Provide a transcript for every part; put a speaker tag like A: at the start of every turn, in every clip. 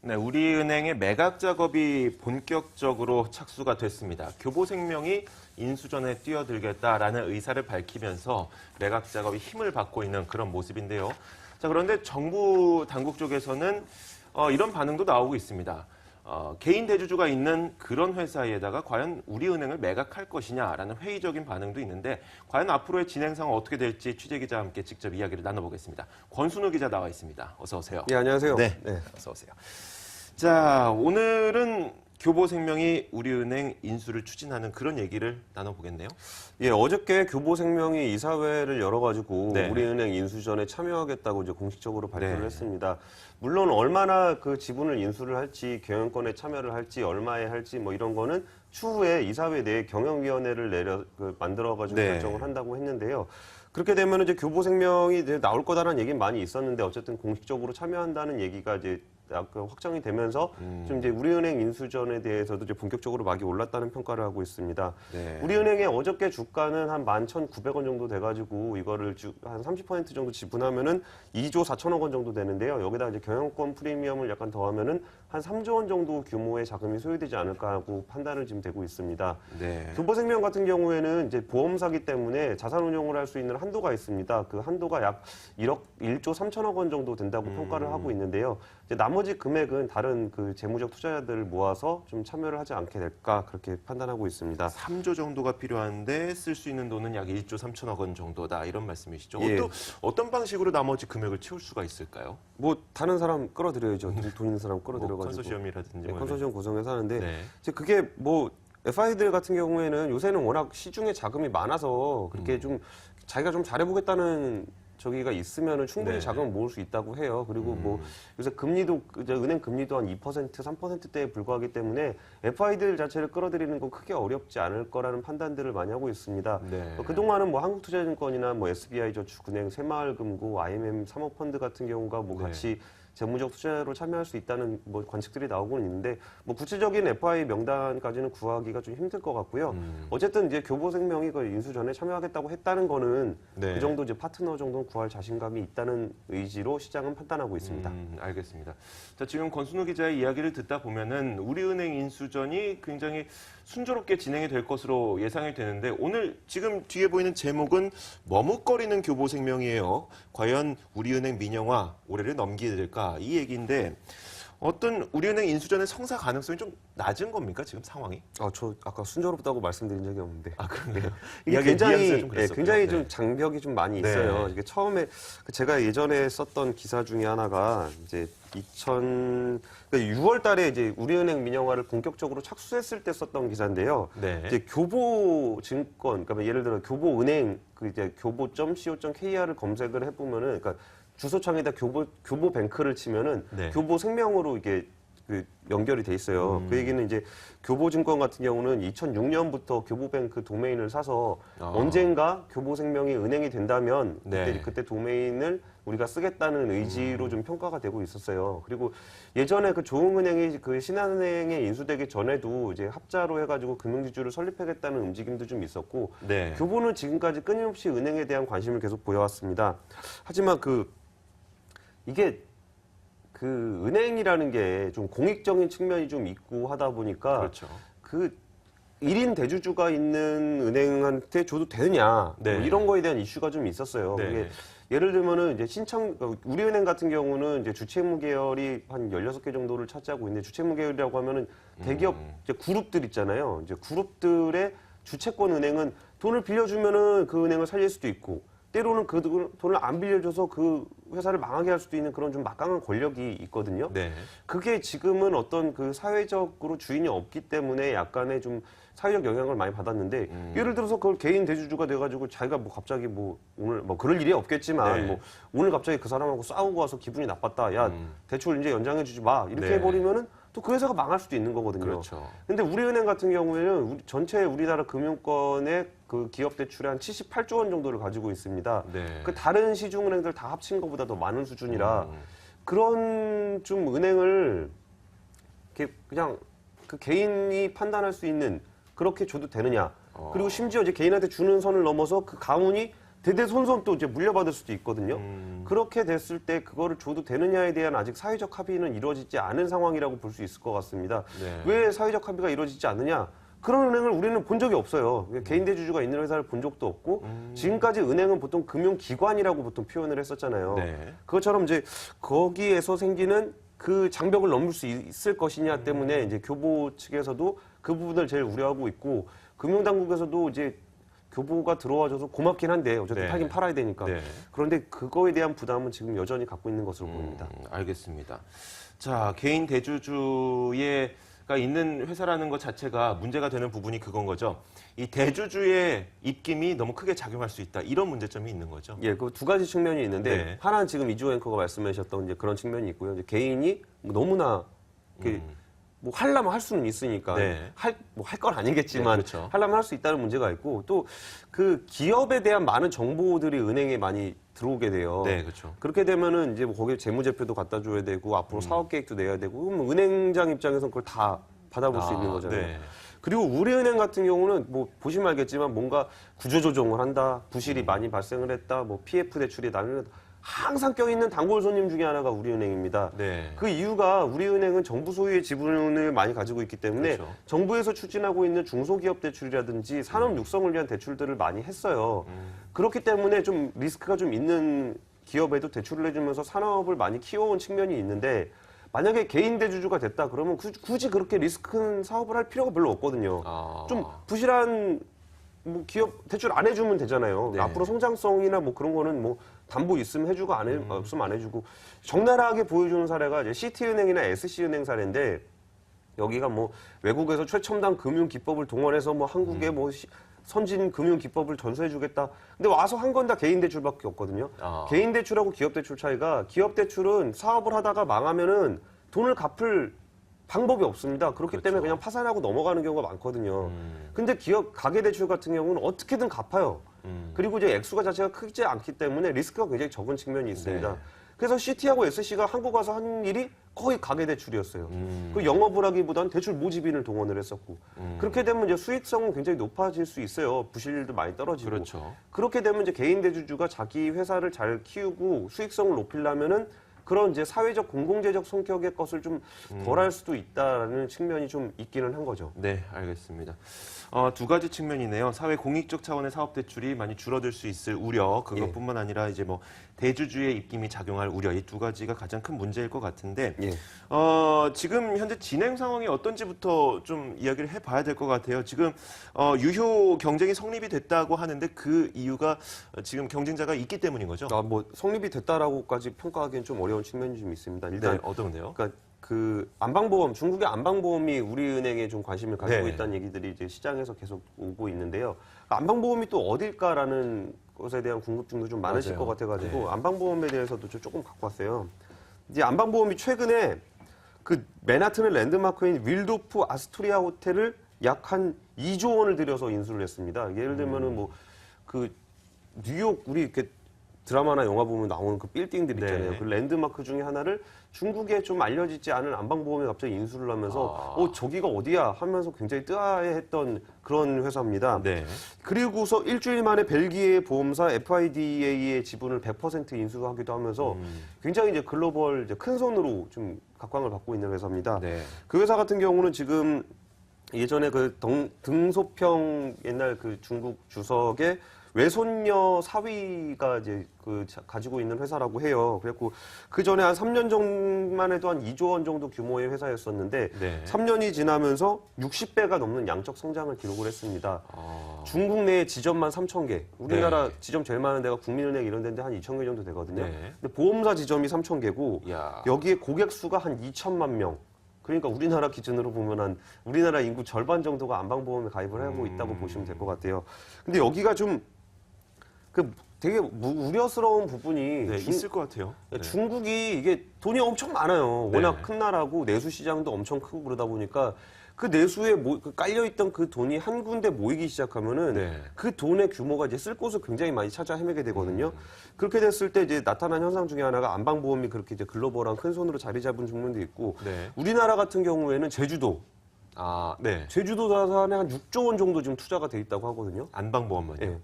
A: 네, 우리은행의 매각 작업이 본격적으로 착수가 됐습니다. 교보생명이 인수전에 뛰어들겠다라는 의사를 밝히면서 매각 작업이 힘을 받고 있는 그런 모습인데요. 자, 그런데 정부 당국 쪽에서는 이런 반응도 나오고 있습니다. 개인 대주주가 있는 그런 회사에다가 과연 우리은행을 매각할 것이냐라는 회의적인 반응도 있는데 과연 앞으로의 진행 상황 어떻게 될지 취재기자와 함께 직접 이야기를 나눠보겠습니다. 권순우 기자 나와 있습니다. 어서 오세요.
B: 예, 안녕하세요.
A: 네, 어서 오세요. 자, 오늘은 교보생명이 우리은행 인수를 추진하는 그런 얘기를 나눠보겠네요.
B: 예, 어저께 교보생명이 이사회를 열어가지고
A: 네.
B: 우리은행 인수전에 참여하겠다고 이제 공식적으로 발표를
A: 네.
B: 했습니다. 물론 얼마나 그 지분을 인수를 할지, 경영권에 참여를 할지, 얼마에 할지 뭐 이런 거는 추후에 이사회 내에 경영위원회를 만들어가지고
A: 네.
B: 결정을 한다고 했는데요. 그렇게 되면 이제 교보생명이 이제 나올 거다라는 얘기는 많이 있었는데 어쨌든 공식적으로 참여한다는 얘기가 이제 확정이 되면서 좀 이제 우리은행 인수전에 대해서도 이제 본격적으로 막이 올랐다는 평가를 하고 있습니다.
A: 네.
B: 우리은행의 어저께 주가는 한 11,900원 정도 돼가지고 이거를 한 30% 정도 지분하면은 2조 4천억 원 정도 되는데요. 여기다 이제 경영권 프리미엄을 약간 더하면은 한 3조 원 정도 규모의 자금이 소요되지 않을까 하고 판단을 지금 되고 있습니다.
A: 네.
B: 교보생명 같은 경우에는 이제 보험사기 때문에 자산 운용을 할 수 있는 한도가 있습니다. 그 한도가 약 1조 3천억 원 정도 된다고 평가를 하고 있는데요. 이제 나머지 금액은 다른 그 재무적 투자자들을 모아서 좀 참여를 하지 않게 될까 그렇게 판단하고 있습니다.
A: 3조 정도가 필요한데 쓸 수 있는 돈은 약 1조 3천억 원 정도다 이런 말씀이시죠.
B: 예.
A: 어떤 방식으로 나머지 금액을 채울 수가 있을까요?
B: 뭐 다른 사람 끌어들여야죠. 돈 있는 사람
A: 뭐
B: 끌어들여가지고
A: 컨소시엄이라든지
B: 네,
A: 뭐
B: 컨소시엄 구성해서 하는데
A: 네.
B: 이제 그게 뭐 FI들 같은 경우에는 요새는 워낙 시중에 자금이 많아서 그렇게 좀 자기가 좀 잘해보겠다는 저기가 있으면은 충분히
A: 네.
B: 자금을 모을 수 있다고 해요. 그리고 뭐 요새 금리도 이제 은행 금리도 한 2%, 3%대에 불과하기 때문에 FI들 자체를 끌어들이는 거 크게 어렵지 않을 거라는 판단들을 많이 하고 있습니다.
A: 네.
B: 그동안은 뭐 한국투자증권이나 뭐 SBI저축은행, 새마을금고, IMM 사모펀드 같은 경우가 뭐
A: 네.
B: 같이 재무적 투자로 참여할 수 있다는 뭐 관측들이 나오고는 있는데 뭐 구체적인 FI 명단까지는 구하기가 좀 힘들 것 같고요. 어쨌든 이제 교보생명이 그 인수전에 참여하겠다고 했다는 거는
A: 네.
B: 그 정도 이제 파트너 정도는 구할 자신감이 있다는 의지로 시장은 판단하고 있습니다.
A: 알겠습니다. 자, 지금 권순우 기자의 이야기를 듣다 보면은 우리은행 인수전이 굉장히 순조롭게 진행이 될 것으로 예상이 되는데 오늘 지금 뒤에 보이는 제목은 머뭇거리는 교보생명이에요. 과연 우리은행 민영화 올해를 넘기게 될까? 이 얘기인데 어떤 우리은행 인수전의 성사 가능성이 좀 낮은 겁니까? 지금 상황이?
B: 저 아까 순조롭다고 말씀드린 적이 없는데.
A: 아, 그런가요?
B: 이게
A: 이야기 뉘앙스가
B: 굉장히
A: 좀 그랬었고요.
B: 굉장히
A: 네.
B: 좀 장벽이 좀 많이
A: 네.
B: 있어요. 이게 처음에 제가 예전에 썼던 기사 중에 하나가 이제 6월 달에 이제 우리은행 민영화를 본격적으로 착수했을 때 썼던 기사인데요.
A: 네.
B: 이제 교보증권, 그러니까 예를 들어 교보은행 그 이제 교보.co.kr을 검색을 해보면은, 그러니까 주소창에다 교보뱅크를 치면은
A: 네.
B: 교보생명으로 이게 그 연결이 돼 있어요. 그 얘기는 이제 교보증권 같은 경우는 2006년부터 교보뱅크 도메인을 사서 언젠가 교보생명이 은행이 된다면
A: 네.
B: 그때 도메인을 우리가 쓰겠다는 의지로 좀 평가가 되고 있었어요. 그리고 예전에 그 조흥은행이 그 신한은행에 인수되기 전에도 이제 합자로 해가지고 금융지주를 설립하겠다는 움직임도 좀 있었고
A: 네.
B: 교보는 지금까지 끊임없이 은행에 대한 관심을 계속 보여왔습니다. 하지만 이게 그 은행이라는 게 좀 공익적인 측면이 좀 있고 하다 보니까
A: 그렇죠.
B: 그 1인 대주주가 있는 은행한테 줘도 되느냐
A: 네.
B: 뭐 이런 거에 대한 이슈가 좀 있었어요.
A: 네.
B: 그게 예를 들면은 이제 우리은행 같은 경우는 이제 주채무 계열이 한 16개 정도를 차지하고 있는데 주채무 계열이라고 하면은 대기업 이제 그룹들 있잖아요. 이제 그룹들의 주채권 은행은 돈을 빌려주면은 그 은행을 살릴 수도 있고 때로는 그 돈을 안 빌려줘서 그 회사를 망하게 할 수도 있는 그런 좀 막강한 권력이 있거든요.
A: 네.
B: 그게 지금은 어떤 그 사회적으로 주인이 없기 때문에 약간의 좀 사회적 영향을 많이 받았는데 예를 들어서 그걸 개인 대주주가 돼가지고 자기가 뭐 갑자기 뭐 오늘 뭐 그럴 일이 없겠지만
A: 네.
B: 뭐 오늘 갑자기 그 사람하고 싸우고 와서 기분이 나빴다. 야 대출 이제 연장해주지 마. 이렇게
A: 네.
B: 해버리면은 또 그 회사가 망할 수도 있는 거거든요.
A: 그렇죠.
B: 근데 우리은행 같은 경우에는 전체 우리나라 금융권의 그 기업 대출의 한 78조 원 정도를 가지고 있습니다.
A: 네.
B: 그 다른 시중은행들 다 합친 것보다 더 많은 수준이라 그런 좀 은행을 이렇게 그냥 그 개인이 판단할 수 있는 그렇게 줘도 되느냐. 그리고 심지어 이제 개인한테 주는 선을 넘어서 그 가문이 대대손손 또 이제 물려받을 수도 있거든요. 그렇게 됐을 때 그거를 줘도 되느냐에 대한 아직 사회적 합의는 이루어지지 않은 상황이라고 볼 수 있을 것 같습니다.
A: 네.
B: 왜 사회적 합의가 이루어지지 않느냐? 그런 은행을 우리는 본 적이 없어요. 개인 대주주가 있는 회사를 본 적도 없고 지금까지 은행은 보통 금융기관이라고 보통 표현을 했었잖아요.
A: 네.
B: 그것처럼 이제 거기에서 생기는 그 장벽을 넘을 수 있을 것이냐 때문에 이제 교보 측에서도 그 부분을 제일 우려하고 있고 금융당국에서도 이제 교보가 들어와줘서 고맙긴 한데 어쨌든
A: 네.
B: 팔긴 팔아야 되니까.
A: 네.
B: 그런데 그거에 대한 부담은 지금 여전히 갖고 있는 것으로 보입니다.
A: 알겠습니다. 자, 개인 대주주가 있는 회사라는 것 자체가 문제가 되는 부분이 그건 거죠. 이 대주주의 입김이 너무 크게 작용할 수 있다. 이런 문제점이 있는 거죠.
B: 예, 그 두 가지 측면이 있는데
A: 네.
B: 하나는 지금 이주호 앵커가 말씀하셨던 이제 그런 측면이 있고요. 이제 개인이 뭐 너무나 뭐 하려면 할 수는 있으니까
A: 네.
B: 할 건 아니겠지만
A: 네, 그렇죠.
B: 하려면 할 수 있다는 문제가 있고 또 그 기업에 대한 많은 정보들이 은행에 많이 들어오게 돼요.
A: 네, 그렇죠.
B: 그렇게 되면은 이제 뭐 거기에 재무제표도 갖다 줘야 되고 앞으로 사업 계획도 내야 되고 그럼 은행장 입장에서는 그걸 다 받아볼 수 있는 거잖아요.
A: 네.
B: 그리고 우리은행 같은 경우는 뭐 보시면 알겠지만 뭔가 구조조정을 한다, 부실이 많이 발생을 했다, 뭐 PF 대출이 나는 항상 껴있는 단골 손님 중에 하나가 우리은행입니다.
A: 네.
B: 그 이유가 우리은행은 정부 소유의 지분을 많이 가지고 있기 때문에
A: 그렇죠.
B: 정부에서 추진하고 있는 중소기업 대출이라든지 산업 육성을 위한 대출들을 많이 했어요. 그렇기 때문에 좀 리스크가 좀 있는 기업에도 대출을 해주면서 산업을 많이 키워온 측면이 있는데 만약에 개인 대주주가 됐다 그러면 굳이 그렇게 리스크 큰 사업을 할 필요가 별로 없거든요. 좀 부실한 뭐 기업 대출 안 해주면 되잖아요.
A: 네.
B: 앞으로 성장성이나 뭐 그런 거는 뭐 담보 있으면 해주고 없으면 안 해주고 적나라하게 보여주는 사례가 이제 시티은행이나 SC은행 사례인데 여기가 뭐 외국에서 최첨단 금융 기법을 동원해서 뭐 한국의 뭐 선진 금융 기법을 전수해주겠다. 근데 와서 한 건 다 개인 대출밖에 없거든요. 개인 대출하고 기업 대출 차이가 기업 대출은 사업을 하다가 망하면은 돈을 갚을 방법이 없습니다. 그렇기
A: 그렇죠.
B: 때문에 그냥 파산하고 넘어가는 경우가 많거든요. 근데 기업 가계대출 같은 경우는 어떻게든 갚아요. 그리고 이제 액수가 자체가 크지 않기 때문에 리스크가 굉장히 적은 측면이 있습니다.
A: 네.
B: 그래서 CT하고 SC가 한국 와서 한 일이 거의 가계대출이었어요. 그 영업을 하기보다는 대출 모집인을 동원을 했었고 그렇게 되면 이제 수익성은 굉장히 높아질 수 있어요. 부실도 많이 떨어지고
A: 그렇죠.
B: 그렇게 되면 이제 개인 대주주가 자기 회사를 잘 키우고 수익성을 높이려면은 그런 이제 사회적 공공재적 성격의 것을 좀 덜할 수도 있다라는 측면이 좀 있기는 한 거죠.
A: 네, 알겠습니다. 두 가지 측면이네요. 사회 공익적 차원의 사업 대출이 많이 줄어들 수 있을 우려, 그것뿐만 아니라 이제 뭐 대주주의 입김이 작용할 우려, 이 두 가지가 가장 큰 문제일 것 같은데,
B: 예.
A: 지금 현재 진행 상황이 어떤지부터 좀 이야기를 해봐야 될 것 같아요. 지금 유효 경쟁이 성립이 됐다고 하는데 그 이유가 지금 경쟁자가 있기 때문인 거죠?
B: 뭐 성립이 됐다라고까지 평가하기엔 좀 어려운 측면이 좀 있습니다. 일단
A: 네, 어떤데요?
B: 그러니까 그 안방보험, 중국의 안방보험이 우리은행에 좀 관심을 가지고
A: 네.
B: 있다는 얘기들이 이제 시장에서 계속 오고 있는데요. 안방보험이 또 어딜까라는 것에 대한 궁금증도 좀 많으실
A: 맞아요.
B: 것 같아가지고
A: 네.
B: 안방보험에 대해서도 조금 갖고 왔어요. 이제 안방보험이 최근에 그 맨하튼의 랜드마크인 윌도프 아스토리아 호텔을 약 한 2조 원을 들여서 인수를 했습니다. 예를 들면은 뭐 그 뉴욕 우리 이렇게 드라마나 영화 보면 나오는 그 빌딩들 있잖아요.
A: 네.
B: 그 랜드마크 중에 하나를 중국에 좀 알려지지 않은 안방보험에 갑자기 인수를 하면서 저기가 어디야 하면서 굉장히 뜨아해했던 그런 회사입니다.
A: 네.
B: 그리고서 일주일 만에 벨기에 보험사 FIDA의 지분을 100% 인수하기도 하면서 굉장히 이제 글로벌 이제 큰 손으로 좀 각광을 받고 있는 회사입니다.
A: 네.
B: 그 회사 같은 경우는 지금 예전에 그 등소평 옛날 그 중국 주석의 외손녀 사위가 이제 가지고 있는 회사라고 해요. 그래갖고 그 전에 한 3년 전만 해도 한 2조 원 정도 규모의 회사였었는데
A: 네.
B: 3년이 지나면서 60배가 넘는 양적 성장을 기록을 했습니다. 중국 내에 지점만 3,000개. 우리나라
A: 네.
B: 지점 제일 많은 데가 국민은행 이런 데인데 한 2,000개 정도 되거든요.
A: 네.
B: 근데 보험사 지점이 3,000개고
A: 야.
B: 여기에 고객 수가 한 2천만 명. 그러니까 우리나라 기준으로 보면 한 우리나라 인구 절반 정도가 안방보험에 가입을 하고 있다고 보시면 될 것 같아요. 근데 여기가 좀 되게 우려스러운 부분이
A: 네, 있을 것 같아요. 네.
B: 중국이 이게 돈이 엄청 많아요. 워낙
A: 네.
B: 큰 나라고 내수 시장도 엄청 크고 그러다 보니까 그 내수에 깔려있던 그 돈이 한 군데 모이기 시작하면은
A: 네.
B: 그 돈의 규모가 이제 쓸 곳을 굉장히 많이 찾아 헤매게 되거든요. 그렇게 됐을 때 이제 나타난 현상 중에 하나가 안방보험이 그렇게 이제 글로벌한 큰 손으로 자리 잡은 측면도 있고
A: 네.
B: 우리나라 같은 경우에는 제주도
A: 네.
B: 제주도 자산에 한 6조 원 정도 지금 투자가 돼 있다고 하거든요.
A: 안방보험만요.
B: 예.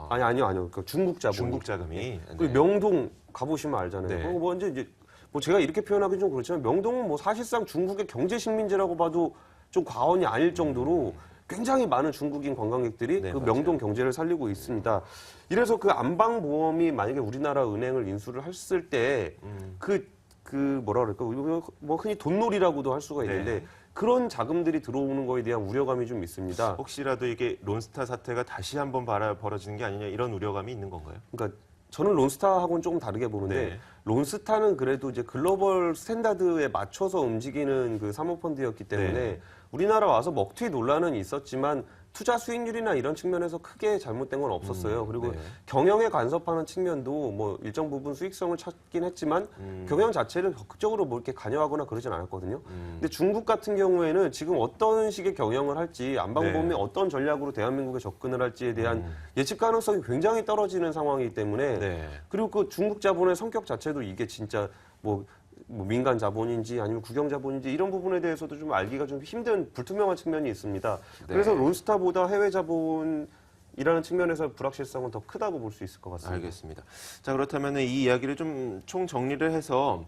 B: 아니요. 그러니까 중국 자본.
A: 중국 자금이.
B: 그리고 명동 가보시면 알잖아요.
A: 네.
B: 그리고 먼저 이제 뭐 제가 이렇게 표현하기 좀 그렇지만 명동은 뭐 사실상 중국의 경제 식민지라고 봐도 좀 과언이 아닐 정도로 굉장히 많은 중국인 관광객들이
A: 네,
B: 그
A: 맞아요.
B: 명동 경제를 살리고 있습니다. 이래서 그 안방보험이 만약에 우리나라 은행을 인수를 했을 때 뭐라 그럴까 뭐 흔히 돈놀이라고도 할 수가 있는데
A: 네.
B: 그런 자금들이 들어오는 거에 대한 우려감이 좀 있습니다.
A: 혹시라도 이게 론스타 사태가 다시 한번 벌어지는 게 아니냐 이런 우려감이 있는 건가요?
B: 그러니까 저는 론스타하고는 조금 다르게 보는데
A: 네.
B: 론스타는 그래도 이제 글로벌 스탠다드에 맞춰서 움직이는 그 사모펀드였기 때문에
A: 네.
B: 우리나라 와서 먹튀 논란은 있었지만 투자 수익률이나 이런 측면에서 크게 잘못된 건 없었어요. 그리고
A: 네.
B: 경영에 간섭하는 측면도 뭐 일정 부분 수익성을 찾긴 했지만 경영 자체를 적극적으로 뭐 이렇게 관여하거나 그러진 않았거든요. 근데 중국 같은 경우에는 지금 어떤 식의 경영을 할지 안방보험이
A: 네.
B: 어떤 전략으로 대한민국에 접근을 할지에 대한 예측 가능성이 굉장히 떨어지는 상황이기 때문에
A: 네.
B: 그리고 그 중국 자본의 성격 자체도 이게 진짜 뭐 민간 자본인지 아니면 국영 자본인지 이런 부분에 대해서도 좀 알기가 좀 힘든 불투명한 측면이 있습니다. 그래서 론스타보다 해외 자본이라는 측면에서 불확실성은 더 크다고 볼 수 있을 것 같습니다.
A: 알겠습니다. 자, 그렇다면 이 이야기를 좀 총 정리를 해서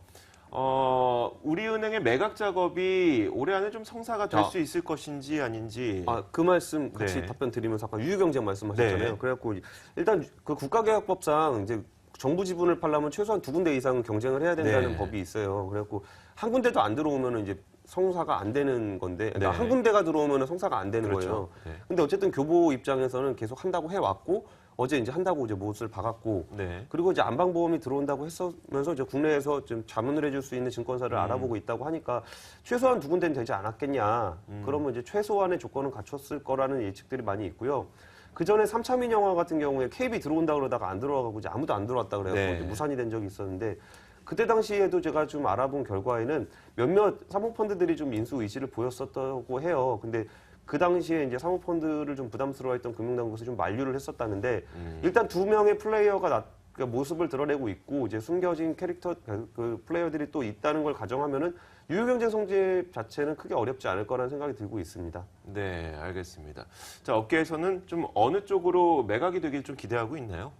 A: 우리은행의 매각 작업이 올해 안에 좀 성사가 될 수 있을 것인지 아닌지.
B: 그 말씀 같이
A: 네.
B: 답변 드리면서 아까 유유경쟁 말씀하셨잖아요.
A: 네.
B: 그래갖고 일단 그 국가계약법상 이제 정부 지분을 팔려면 최소한 2군데 이상은 경쟁을 해야 된다는
A: 네.
B: 법이 있어요. 그래갖고 한 군데도 안 들어오면은 이제 성사가 안 되는 건데 그러니까
A: 네.
B: 한 군데가 들어오면은 성사가 안 되는
A: 그렇죠.
B: 거예요.
A: 네.
B: 근데 어쨌든 교보 입장에서는 계속 한다고 해왔고 어제 이제 한다고 이제 못을 박았고
A: 네.
B: 그리고 이제 안방보험이 들어온다고 했으면서 이제 국내에서 좀 자문을 해줄 수 있는 증권사를 알아보고 있다고 하니까 최소한 2군데는 되지 않았겠냐. 그러면 이제 최소한의 조건은 갖췄을 거라는 예측들이 많이 있고요. 그 전에 3차 민영화 같은 경우에 KB 들어온다 그러다가 안 들어가고 이제 아무도 안 들어왔다 그래갖고
A: 네.
B: 이제 무산이 된 적이 있었는데 그때 당시에도 제가 좀 알아본 결과에는 몇몇 사모펀드들이 좀 인수 의지를 보였었다고 해요. 근데 그 당시에 이제 사모펀드를 좀 부담스러워했던 금융당국에서 좀 만류를 했었다는데 일단 2명의 플레이어가 그러니까 모습을 드러내고 있고 이제 숨겨진 캐릭터 그 플레이어들이 또 있다는 걸 가정하면은 유효경쟁 성재 자체는 크게 어렵지 않을 거라는 생각이 들고 있습니다.
A: 네, 알겠습니다. 자, 업계에서는 좀 어느 쪽으로 매각이 되길 좀 기대하고 있나요?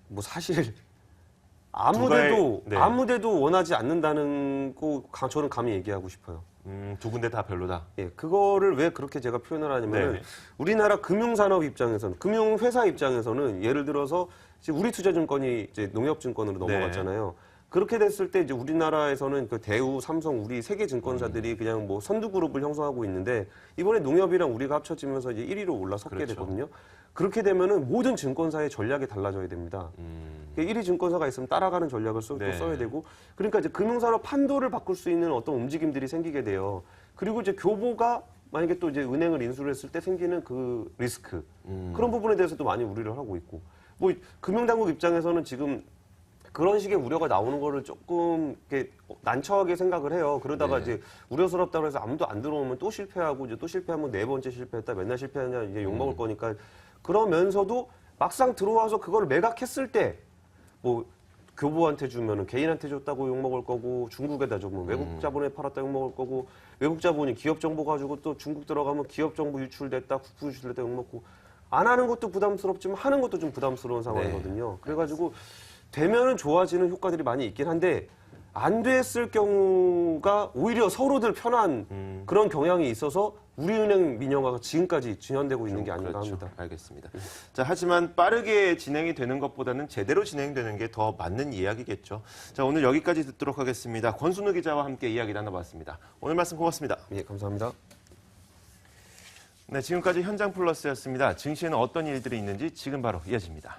B: 뭐 사실
A: 네.
B: 아무데도 원하지 않는다는 거 저는 감히 얘기하고 싶어요.
A: 두 군데 다 별로다.
B: 예, 그거를 왜 그렇게 제가 표현을 하냐면은
A: 네.
B: 우리나라 금융산업 입장에서는 금융회사 입장에서는 예를 들어서 지금 우리투자증권이 이제 농협증권으로 넘어갔잖아요. 그렇게 됐을 때 이제 우리나라에서는 그 대우, 삼성, 우리 세 개 증권사들이 그냥 뭐 선두그룹을 형성하고 있는데 이번에 농협이랑 우리가 합쳐지면서 이제 1위로 올라섰게
A: 그렇죠.
B: 되거든요. 그렇게 되면은 모든 증권사의 전략이 달라져야 됩니다. 1위 증권사가 있으면 따라가는 전략을 또
A: 네.
B: 써야 되고 그러니까 이제 금융산업 판도를 바꿀 수 있는 어떤 움직임들이 생기게 돼요. 그리고 이제 교보가 만약에 또 이제 은행을 인수를 했을 때 생기는 그 리스크 그런 부분에 대해서도 많이 우려를 하고 있고 뭐 금융당국 입장에서는 지금 그런 식의 우려가 나오는 거를 조금 이렇게 난처하게 생각을 해요. 그러다가
A: 네.
B: 이제 우려스럽다고 해서 아무도 안 들어오면 또 실패하고 이제 또 실패하면 4번째 실패했다 맨날 실패하냐 이제 욕먹을 거니까 그러면서도 막상 들어와서 그걸 매각했을 때 뭐 교보한테 주면은 개인한테 줬다고 욕먹을 거고 중국에다 주면 외국 자본에 팔았다 욕먹을 거고 외국 자본이 기업 정보 가지고 또 중국 들어가면 기업 정보 유출됐다 국부 유출됐다 욕먹고 안 하는 것도 부담스럽지만 하는 것도 좀 부담스러운 상황이거든요. 그래가지고 되면은 좋아지는 효과들이 많이 있긴 한데 안 됐을 경우가 오히려 서로들 편한 그런 경향이 있어서 우리은행 민영화가 지금까지 진행되고 있는 게 아닌가
A: 그렇죠.
B: 합니다.
A: 알겠습니다. 자, 하지만 빠르게 진행이 되는 것보다는 제대로 진행되는 게 더 맞는 이야기겠죠. 자, 오늘 여기까지 듣도록 하겠습니다. 권순우 기자와 함께 이야기 나눠봤습니다. 오늘 말씀 고맙습니다.
B: 예, 감사합니다.
A: 네, 지금까지 현장 플러스였습니다. 증시에는 어떤 일들이 있는지 지금 바로 이어집니다.